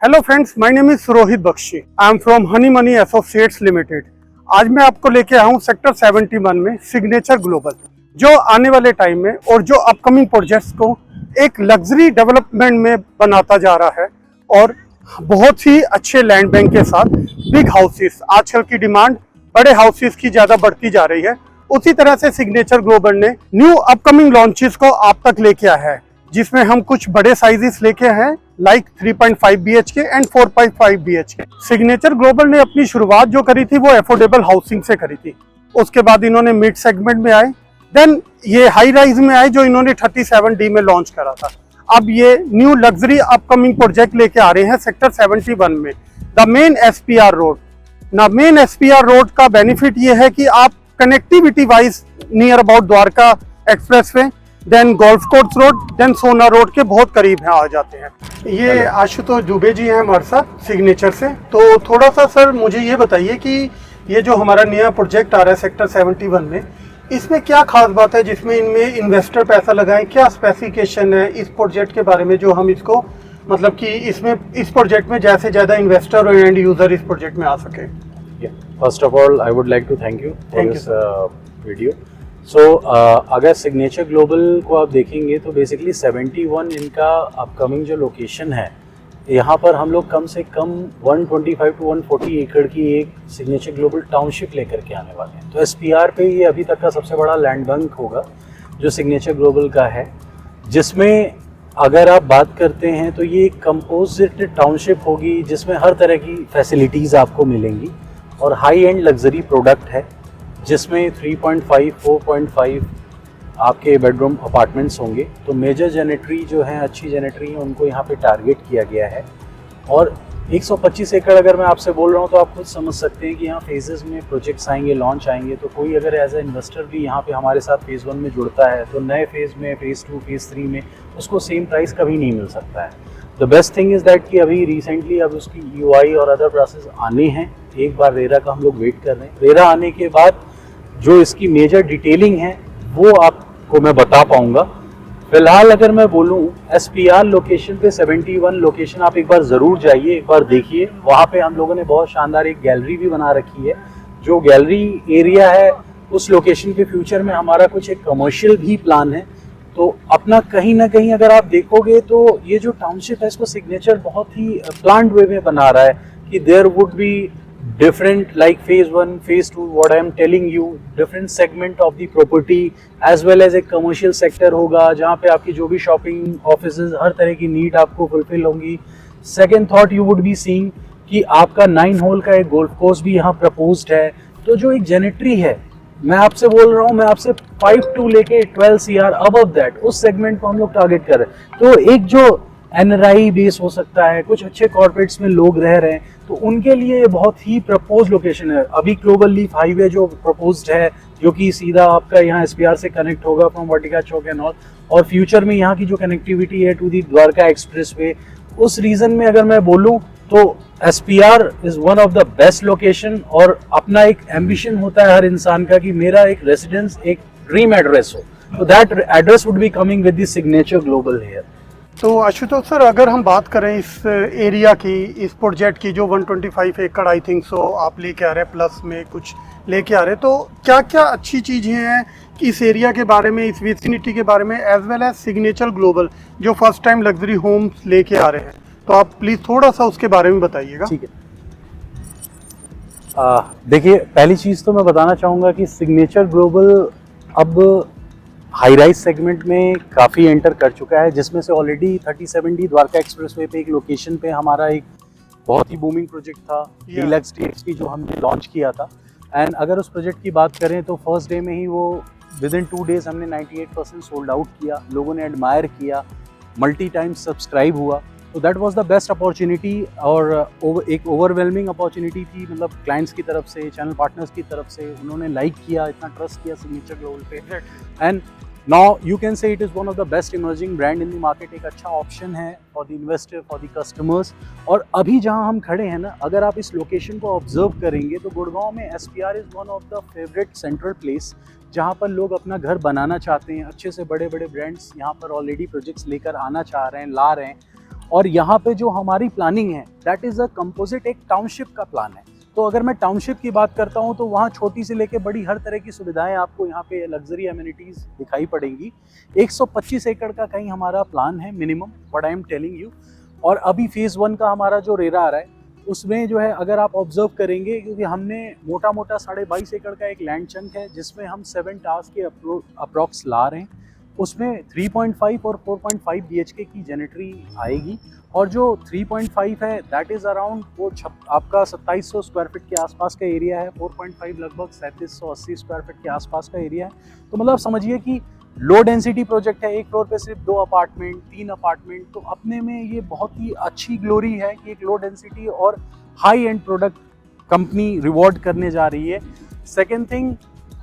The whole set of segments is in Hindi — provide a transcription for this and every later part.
Hello friends, my name is Rohit Bakshi. I am from Honey Money Associates Limited. आज मैं आपको लेके आया हूँ सेक्टर 71 में सिग्नेचर ग्लोबल, जो आने वाले टाइम में और जो अपकमिंग प्रोजेक्ट्स को एक लग्जरी डेवलपमेंट में बनाता जा रहा है और बहुत ही अच्छे लैंड बैंक के साथ बिग हाउसेस। आजकल की डिमांड बड़े हाउसेस की ज्यादा बढ़ती जा रही है। उसी तरह से सिग्नेचर ग्लोबल ने न्यू अपकमिंग लॉन्चेस को आप तक लेके आया है, जिसमें हम कुछ बड़े साइजेस लेके हैं like 3.5 BHK and 4.5 BHK। Signature global ने अपनी शुरुआत जो करी थी वो अफोर्डेबल हाउसिंग से करी थी। उसके बाद इन्होंने मिड सेगमेंट में आए, देन ये हाई राइज में आए जो इन्होंने 37D में लॉन्च करा था। अब ये न्यू लग्जरी अपकमिंग प्रोजेक्ट लेके आ रहे हैं सेक्टर 71 में, द मेन SPR रोड। ना मेन SPR रोड का बेनिफिट ये है कि आप connectivity wise near about Dwarka expressway, then golf course road, then Sohna road के बहुत करीब है आ जाते हैं। ये आशुतोष दुबे जी हैं हमारे साथ सिग्नेचर से। तो थोड़ा सा सर मुझे ये बताइए कि ये जो हमारा नया प्रोजेक्ट आ रहा है सेक्टर 71 में, इसमें क्या खास बात है जिसमें इनमें इन्वेस्टर पैसा लगाएं? क्या स्पेसिफिकेशन है इस प्रोजेक्ट के बारे में जो हम इसको मतलब कि इसमें इस प्रोजेक्ट में ज़्यादा से ज़्यादा इन्वेस्टर और एंड यूजर इस प्रोजेक्ट में आ सके? First of all I would like to thank you for this video. So अगर सिग्नेचर ग्लोबल को आप देखेंगे तो बेसिकली 71 इनका अपकमिंग जो लोकेशन है, यहाँ पर हम लोग कम से कम 125 to 140 एकड़ की एक सिग्नेचर ग्लोबल टाउनशिप लेकर के आने वाले हैं। तो SPR पे ये अभी तक का सबसे बड़ा लैंड बैंक होगा जो सिग्नेचर ग्लोबल का है, जिसमें अगर आप बात करते हैं तो ये एक कंपोजिट टाउनशिप होगी जिसमें हर तरह की फैसिलिटीज़ आपको मिलेंगी और हाई एंड लग्जरी प्रोडक्ट है, जिसमें 3.5 4.5 आपके बेडरूम अपार्टमेंट्स होंगे। तो मेजर जेनेटरी जो हैं, अच्छी जेनेटरी हैं, उनको यहाँ पे टारगेट किया गया है। और 125 एकड़ अगर मैं आपसे बोल रहा हूँ तो आप खुद समझ सकते हैं कि यहाँ फेजेस में प्रोजेक्ट्स आएंगे, लॉन्च आएंगे। तो कोई अगर एज ए इन्वेस्टर भी यहाँ पे हमारे साथ फेज़ 1 में जुड़ता है तो नए फेज़ में, फेज़ 2, फेज़ 3 में उसको सेम प्राइस कभी नहीं मिल सकता है। The best thing is that कि अभी रिसेंटली अब उसकी EOI और अदर प्रोसेस आने हैं। एक बार रेरा का हम लोग वेट कर रहे हैं। रेरा आने के बाद जो इसकी मेजर डिटेलिंग है वो आपको मैं बता पाऊंगा। फिलहाल अगर मैं बोलूं SPR लोकेशन पे 71 लोकेशन आप एक बार ज़रूर जाइए, एक बार देखिए। वहाँ पे हम लोगों ने बहुत शानदार एक गैलरी भी बना रखी है। जो गैलरी एरिया है उस लोकेशन के फ्यूचर में हमारा कुछ एक कमर्शियल भी प्लान है। तो अपना कहीं ना कहीं अगर आप देखोगे तो ये जो टाउनशिप है इसको सिग्नेचर बहुत ही प्लान्ड वे में बना रहा है कि there would be different like phase 1, phase 2, what I am telling you, different segment of the property as well as एक commercial sector होगा जहाँ पे आपकी जो भी shopping offices हर तरह की नीड आपको fulfill होंगी। Second thought you would be seeing कि आपका 9 होल का एक गोल्फ कोर्स भी यहाँ proposed है। तो जो एक जेनेटरी है, मैं आपसे बोल रहा हूँ, मैं आपसे 5 to लेके 12 CR above that उस सेगमेंट को हम लोग टारगेट कर रहे हैं। तो एक जो NRI बेस हो सकता है, कुछ अच्छे कॉर्पोरेट्स में लोग रह रहे हैं, तो उनके लिए ये बहुत ही प्रपोज लोकेशन है। अभी ग्लोबल लीफ हाईवे जो प्रपोज्ड है, जो कि सीधा आपका यहाँ SPR से कनेक्ट होगा from Vatika chalk and all, और फ्यूचर में यहाँ की जो कनेक्टिविटी है टू दी द्वारका एक्सप्रेसवे, उस रीजन में अगर मैं बोलूँ तो SPR is one of the best location. और अपना एक एम्बिशन होता है हर इंसान का कि मेरा एक रेसिडेंस, एक ड्रीम एड्रेस हो, तो that address would be coming with the signature global here. तो आशुतोष सर, अगर हम बात करें इस एरिया की, इस प्रोजेक्ट की जो 125 एकड़ आई थिंक सो आप लेके आ रहे हैं, प्लस में कुछ लेके आ रहे हैं, तो क्या क्या अच्छी चीज़ें हैं इस एरिया के बारे में, इस विसिनिटी के बारे में, as well as Signature Global जो फर्स्ट टाइम लग्जरी होम्स लेके आ रहे हैं, तो आप प्लीज़ थोड़ा सा उसके बारे में बताइएगा। ठीक है। देखिए, पहली चीज़ तो मैं बताना चाहूँगा कि सिग्नेचर ग्लोबल अब हाई राइज सेगमेंट में काफ़ी एंटर कर चुका है, जिसमें से ऑलरेडी 37D द्वारका एक्सप्रेसवे पे एक लोकेशन पे हमारा एक बहुत ही बूमिंग प्रोजेक्ट था डीलक्स DXP जो हमने लॉन्च किया था। एंड अगर उस प्रोजेक्ट की बात करें तो फर्स्ट डे में ही वो विद इन 2 days हमने 98% सोल्ड आउट किया, लोगों ने एडमायर किया, मल्टी टाइम्स सब्सक्राइब हुआ। तो that was the best opportunity और एक ओवरवेलमिंग अपॉर्चुनिटी थी, मतलब क्लाइंट्स की तरफ से, चैनल पार्टनर्स की तरफ से। उन्होंने लाइक किया, इतना ट्रस्ट किया सिग्नेचर ग्लोबल पे। And now you can say it is one of the best emerging brand in the market. एक अच्छा ऑप्शन है for the investor, for the customers. और अभी जहाँ हम खड़े हैं ना, अगर आप इस लोकेशन को ऑब्जर्व करेंगे तो गुड़गांव में SPR is one of the favourite central place जहाँ पर लोग अपना घर बनाना चाहते हैं। अच्छे से बड़े बड़े ब्रांड्स यहाँ पर ऑलरेडी प्रोजेक्ट्स लेकर आना चाह रहे हैं, ला रहे हैं। और यहाँ पे जो हमारी प्लानिंग है दैट इज़ अ कंपोजिट, एक टाउनशिप का प्लान है। तो अगर मैं टाउनशिप की बात करता हूँ तो वहाँ छोटी से लेके बड़ी हर तरह की सुविधाएं आपको यहाँ पे लग्जरी एमिनिटीज़ दिखाई पड़ेंगी। 125 एकड़ का कहीं हमारा प्लान है minimum, what I am telling you. और अभी फेज़ 1 का हमारा जो रेरा आ रहा है उसमें जो है अगर आप ऑब्जर्व करेंगे, क्योंकि हमने मोटा मोटा 22.5 एकड़ का एक लैंड चंक है जिसमें हम 7 टावर्स के अप्रॉक्स ला रहे हैं। उसमें 3.5 और 4.5 BHK की जेनेटरी आएगी और जो 3.5 है दैट इज़ अराउंड वो आपका 2700 स्क्वायर फीट के आसपास का एरिया है, 4.5 लगभग 3780 स्क्वायर फीट के आसपास का एरिया है। तो मतलब समझिए कि लो डेंसिटी प्रोजेक्ट है, एक फ्लोर पे सिर्फ 2 अपार्टमेंट 3 अपार्टमेंट, तो अपने में ये बहुत ही अच्छी ग्लोरी है कि एक लो डेंसिटी और high and product company reward करने जा रही है। सेकेंड थिंग,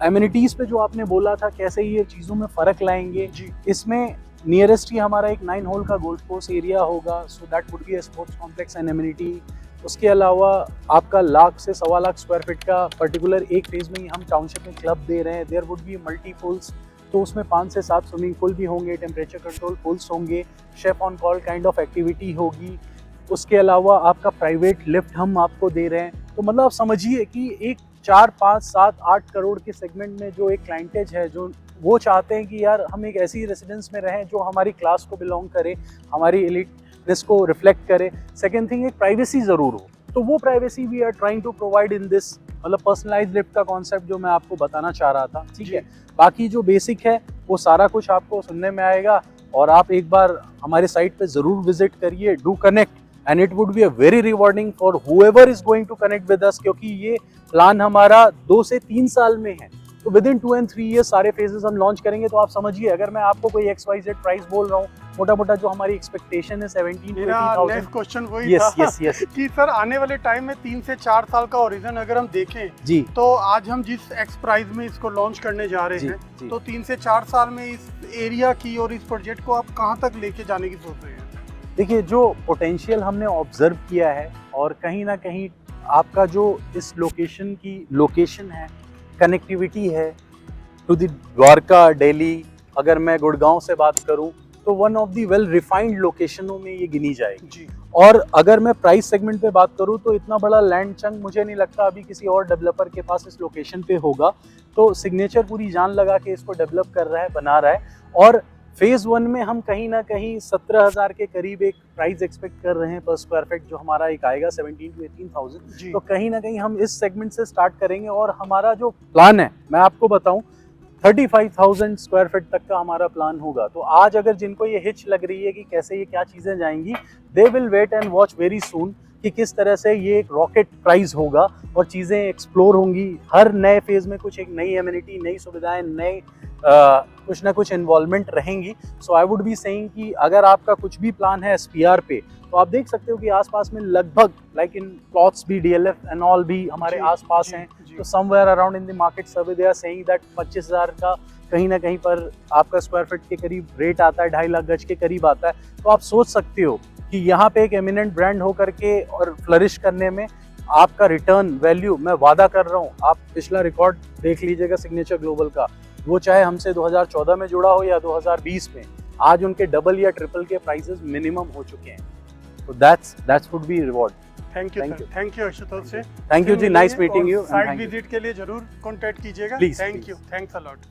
एमिनिटीज़ पे जो आपने बोला था कैसे ये चीज़ों में फ़र्क लाएंगे, इसमें नियरेस्ट ही हमारा एक 9 होल का गोल्फ कोर्स एरिया होगा, so that would be a sports complex and amenity. उसके अलावा आपका 1 लाख से 1.25 लाख स्क्वायर फीट का पर्टिकुलर एक फेज़ में ही हम टाउनशिप में क्लब दे रहे हैं। There would be multi pools, तो उसमें 5 से 7 स्विमिंग पूल भी होंगे, टेम्परेचर कंट्रोल पूल्स होंगे, chef on call kind of activity होगी। उसके अलावा आपका प्राइवेट लिफ्ट हम आपको दे रहे हैं। तो मतलब आप समझिए कि एक 4, 5, 7, 8 करोड़ के सेगमेंट में जो एक क्लाइंटेज है, जो वो चाहते हैं कि यार हम एक ऐसी रेसिडेंस में रहें जो हमारी क्लास को बिलोंग करे, हमारी एलिटनेस को रिफ्लेक्ट करे। सेकेंड थिंग, एक प्राइवेसी ज़रूर हो, तो वो privacy we are trying to provide in this, मतलब पर्सनलाइज्ड लिफ्ट का कॉन्सेप्ट जो मैं आपको बताना चाह रहा था। ठीक है, बाकी जो बेसिक है वो सारा कुछ आपको सुनने में आएगा और आप एक बार हमारे साइट पे ज़रूर विजिट करिए, do connect, and it would be a very rewarding for whoever is going to connect with us, क्योंकि ये प्लान हमारा 2 से 3 साल में है। तो विद इन 2 and 3 years सारे फेजेस हम लॉन्च करेंगे। तो आप समझिए, अगर मैं आपको कोई XYZ प्राइस बोल रहा हूँ, मोटा मोटा जो हमारी एक्सपेक्टेशन है 17 to 18,000। नेक्स्ट क्वेश्चन वही था कि सर आने वाले टाइम में 3 से 4 साल का ओरिजिन अगर हम देखें जी, तो आज हम जिस एक्स प्राइस में इसको लॉन्च करने जा रहे हैं, तो 3 से 4 साल में इस एरिया की और इस प्रोजेक्ट को आप कहाँ तक लेके जाने की सोच रहे हैं? देखिए, जो पोटेंशियल हमने ऑब्जर्व किया है और कहीं ना कहीं आपका जो इस लोकेशन की लोकेशन है, कनेक्टिविटी है टू द द्वारका, दिल्ली, अगर मैं गुड़गांव से बात करूं तो one of the well refined लोकेशनों में ये गिनी जाएगी जी। और अगर मैं प्राइस सेगमेंट पे बात करूं तो इतना बड़ा लैंड चंक मुझे नहीं लगता अभी किसी और डेवलपर के पास इस लोकेशन पे होगा। तो सिग्नेचर पूरी जान लगा के इसको डेवलप कर रहा है, बना रहा है। और फेज़ 1 में हम कहीं ना कहीं 17,000 के करीब एक प्राइस एक्सपेक्ट कर रहे हैं पर स्क्वायर फीट, जो हमारा एक आएगा 17 to 18,000। तो कहीं ना कहीं हम इस सेगमेंट से स्टार्ट करेंगे और हमारा जो प्लान है मैं आपको बताऊं 35,000 स्क्वायर फीट तक का हमारा प्लान होगा। तो आज अगर जिनको ये हिच लग रही है कि कैसे ये क्या चीज़ें जाएंगी, they will wait and watch very soon कि किस तरह से ये एक रॉकेट प्राइस होगा और चीज़ें एक्सप्लोर होंगी। हर नए फेज़ में कुछ एक नई एमिनिटी, नई सुविधाएं, नए कुछ ना कुछ इन्वॉल्वमेंट रहेंगी। सो आई वुड बी सेइंग कि अगर आपका कुछ भी प्लान है SPR पे, तो आप देख सकते हो कि आसपास में लगभग लाइक इन प्लॉट्स भी, DLF एंड ऑल भी हमारे आसपास हैं। तो somewhere around in the market survey they are saying that 25,000 का कहीं ना कहीं पर आपका स्क्वायर फीट के करीब रेट आता है, 2.5 लाख गज के करीब आता है। तो आप सोच सकते हो कि यहाँ पे एक एमिनेंट ब्रांड होकर के और फ्लरिश करने में आपका रिटर्न वैल्यू, मैं वादा कर रहा हूँ, आप पिछला रिकॉर्ड देख लीजिएगा सिग्नेचर ग्लोबल का, वो चाहे हमसे 2014 में जुड़ा हो या 2020 में, आज उनके डबल या ट्रिपल के प्राइसेस मिनिमम हो चुके हैं। तो that's would be reward. Thank you Ashutosh से। Thank you ji, nice meeting you. Site visit के लिए जरूर कांटेक्ट कीजिएगा। Please, thank you, thanks a lot.